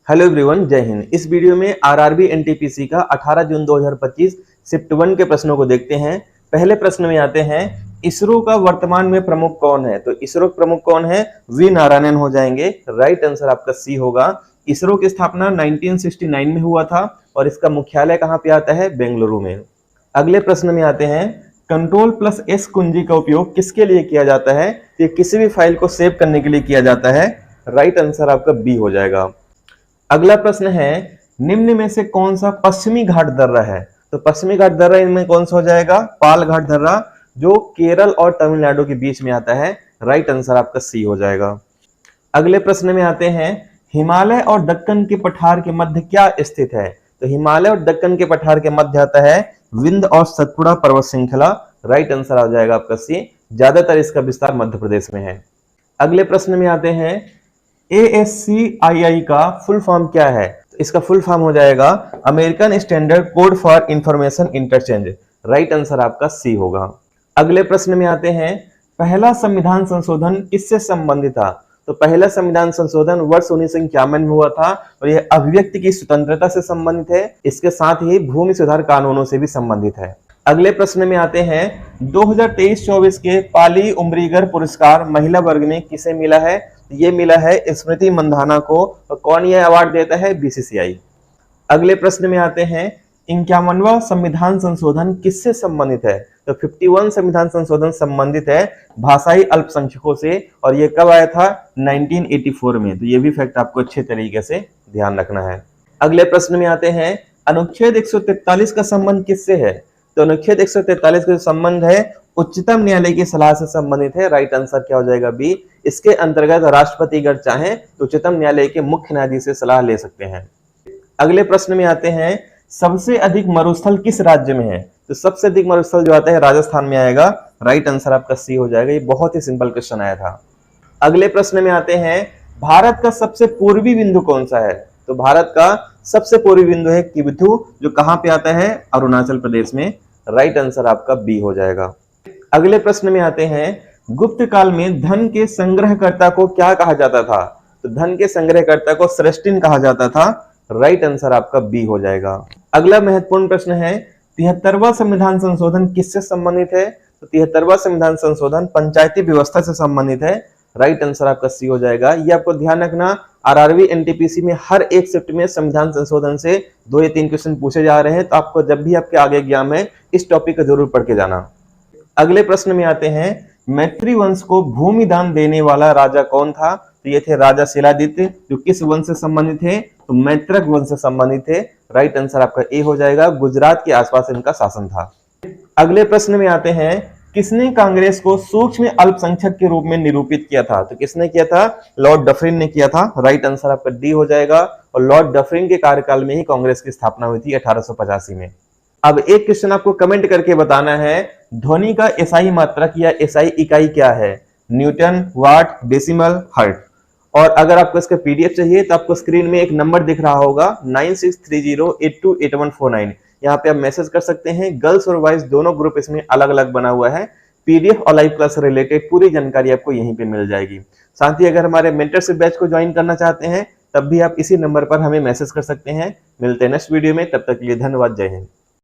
Hello everyone, जय हिंद। इस video में आरआरबी एनटीपीसी का 18 जून 2025 शिफ्ट 1 के प्रश्नों को देखते हैं। पहले प्रश्न में आते हैं, इसरो का वर्तमान में प्रमुख कौन है? तो इसरो के प्रमुख कौन है? वी नारायणन हो जाएंगे। राइट आंसर आपका सी होगा। इसरो की स्थापना 1969 में हुआ था और इसका मुख्यालय कहाँ पे आता है? बेंगलुरु में। अगले प्रश्न में आते हैं, Ctrl+S कुंजी का उपयोग किसके लिए किया जाता है? ये किसी भी फाइल को सेव करने के लिए किया जाता है। राइट आंसर आपका बी हो जाएगा। अगला प्रश्न है, निम्न में से कौन सा पश्चिमी घाट दर्रा है? तो पश्चिमी घाट दर्रा इनमें कौन सा हो जाएगा? पाल घाट दर्रा, जो केरल और तमिलनाडु के बीच में आता है। राइट आंसर आपका सी हो जाएगा। अगले प्रश्न में आते हैं, हिमालय और दक्कन के पठार के मध्य क्या स्थित है? तो हिमालय और दक्कन के पठार के मध्य आता है विंध्य और सतपुड़ा पर्वत श्रृंखला। राइट आंसर आ जाएगा आपका सी। ज्यादातर इसका विस्तार मध्य प्रदेश में है। अगले प्रश्न में आते हैं, ASCII का फुल फॉर्म क्या है? तो इसका फुल फॉर्म हो जाएगा American standard code for information interchange. Right answer आपका सी होगा। अगले प्रश्न में आते हैं, पहला संविधान संशोधन किससे संबंधित था? तो पहला संविधान संशोधन वर्ष 1951 में हुआ था और यह अभिव्यक्ति की स्वतंत्रता से संबंधित है। इसके साथ ही भूमि सुधार कानूनों से भी संबंधित है। अगले प्रश्न में आते हैं, 2023-24 के पाली उम्रीगर पुरस्कार महिला वर्ग में किसे मिला है? ये मिला है स्मृति मंधाना को। और कौन यह अवार्ड देता है? BCCI। अगले प्रश्न में आते हैं, 51वां संविधान संशोधन किससे संबंधित है? तो 51 संविधान संशोधन संबंधित है भाषाई अल्पसंख्यकों से और ये कब आया था? 1984 में। तो ये भी फैक्ट आपको अच्छे तरीके से ध्यान रखना है। अगले प्रश्न में आते हैं, अनुच्छेद 143 का संबंध किससे है? तो अनुच्छेद 143 का संबंध है उच्चतम न्यायालय की सलाह से संबंधित है। राइट आंसर क्या हो जाएगा? बी। इसके अंतर्गत राष्ट्रपति अगर चाहें तो उच्चतम न्यायालय के मुख्य न्यायाधीश से सलाह ले सकते हैं। अगले प्रश्न में आते हैं, सबसे अधिक मरुस्थल किस राज्य में है? तो सबसे अधिक मरुस्थल जो आता है राजस्थान में आएगा। राइट आंसर आपका सी हो जाएगा। ये बहुत ही सिंपल क्वेश्चन आया था। अगले प्रश्न में आते हैं, भारत का सबसे पूर्वी बिंदु कौन सा है? तो भारत का सबसे पूर्वी बिंदु है किबिथु, जो कहां पे आता है? अरुणाचल प्रदेश में। राइट आंसर आपका बी हो जाएगा। अगले प्रश्न में आते हैं, गुप्त काल में धन के संग्रहकर्ता को क्या कहा जाता था? तो धन के संग्रहकर्ता को श्रेष्ठिन कहा जाता था। राइट आंसर आपका बी हो जाएगा। अगला महत्वपूर्ण प्रश्न है, 73वां संविधान संशोधन किससे संबंधित है? तो 73वां संविधान संशोधन पंचायती व्यवस्था से संबंधित है। राइट आंसर आपका सी हो जाएगा। ये आपको ध्यान रखना, आरआरबी एनटीपीसी में हर एक शिफ्ट में संविधान संशोधन से 2 या 3 क्वेश्चन पूछे जा रहे हैं। तो आपको जब भी आपके आगे एग्जाम है इस टॉपिक को जरूर पढ़ के जाना। अगले प्रश्न में आते हैं, मैत्री वंश को भूमि दान देने वाला राजा कौन था? तो ये थे राजा शिलादित्य, जो किस वंश से संबंधित थे? तो मैत्रक वंश से संबंधित थे। राइट आंसर आपका ए हो जाएगा। गुजरात के आसपास इनका शासन था। अगले प्रश्न में आते हैं, किसने कांग्रेस को सूक्ष्म अल्पसंख्यक के रूप में निरूपित किया था? तो किसने किया था? लॉर्ड डफरिन ने किया था। राइट आंसर आपका डी हो जाएगा। और लॉर्ड डफरिन के कार्यकाल में ही कांग्रेस की स्थापना हुई थी 1885 में। अब एक क्वेश्चन आपको कमेंट करके बताना है, ध्वनि का एसआई मात्रक या एसआई इकाई क्या है? न्यूटन, वाट, डेसिमल, हर्ट्ज। और अगर आपको इसका पीडीएफ चाहिए तो आपको स्क्रीन में एक नंबर दिख रहा होगा 9630828149। यहाँ पे आप मैसेज कर सकते हैं। गर्ल्स और बॉयज दोनों ग्रुप इसमें अलग अलग बना हुआ है। पीडीएफ और लाइव क्लास से रिलेटेड पूरी जानकारी आपको यहीं पे मिल जाएगी। साथ ही अगर हमारे मेंटरशिप बैच को ज्वाइन करना चाहते हैं तब भी आप इसी नंबर पर हमें मैसेज कर सकते हैं। मिलते हैं नेक्स्ट वीडियो में, तब तक के लिए धन्यवाद। जय हिंद।